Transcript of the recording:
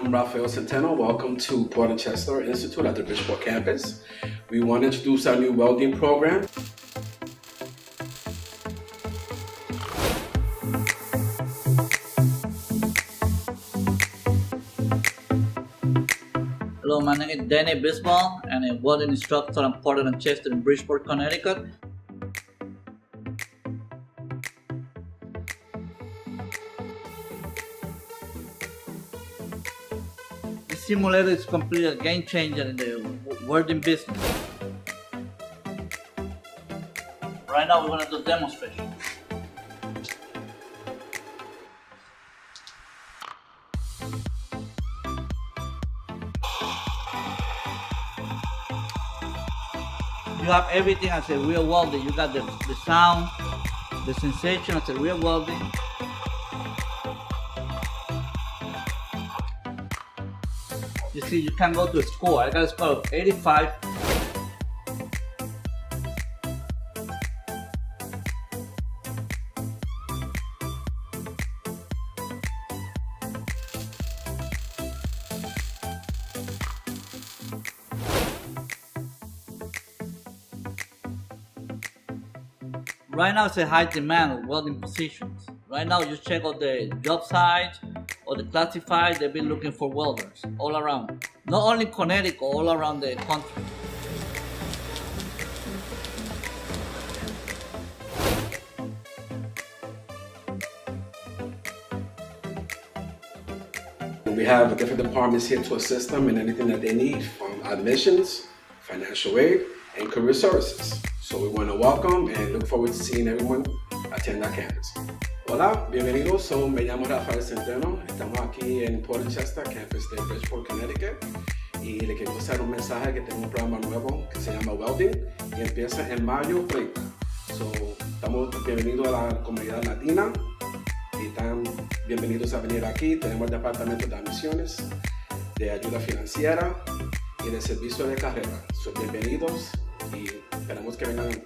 I'm Rafael Centeno. Welcome to Port and Chester Institute at the Bridgeport campus. We want to introduce our new welding program. Hello, my name is Danny Bisbal, and I'm a welding instructor in Port and Chester in Bridgeport, Connecticut. This simulator is completely a game changer in the welding business. Right now we're going to do a demonstration. You have everything as a real welding. You got the sound, the sensation as a real welding. You see, you can go to a score. I got a score of 85. Right now it's a high demand of welding positions. Right now you check out the job site or the classified, they've been looking for welders all around. Not only Connecticut, all around the country. We have different departments here to assist them in anything that they need, from admissions, financial aid, and career services. So we want to welcome and look forward to seeing everyone attend our campus. Hola, bienvenidos. Me llamo Rafael Centeno. Estamos aquí en Port and Chester, campus de Bridgeport, Connecticut. Y le quiero hacer un mensaje que tengo un programa nuevo que se llama Welding y empieza en mayo 30. So, estamos bienvenidos a la comunidad latina y están bienvenidos a venir aquí. Tenemos el departamento de admisiones, de ayuda financiera y de servicio de carrera. So, bienvenidos y esperamos que vengan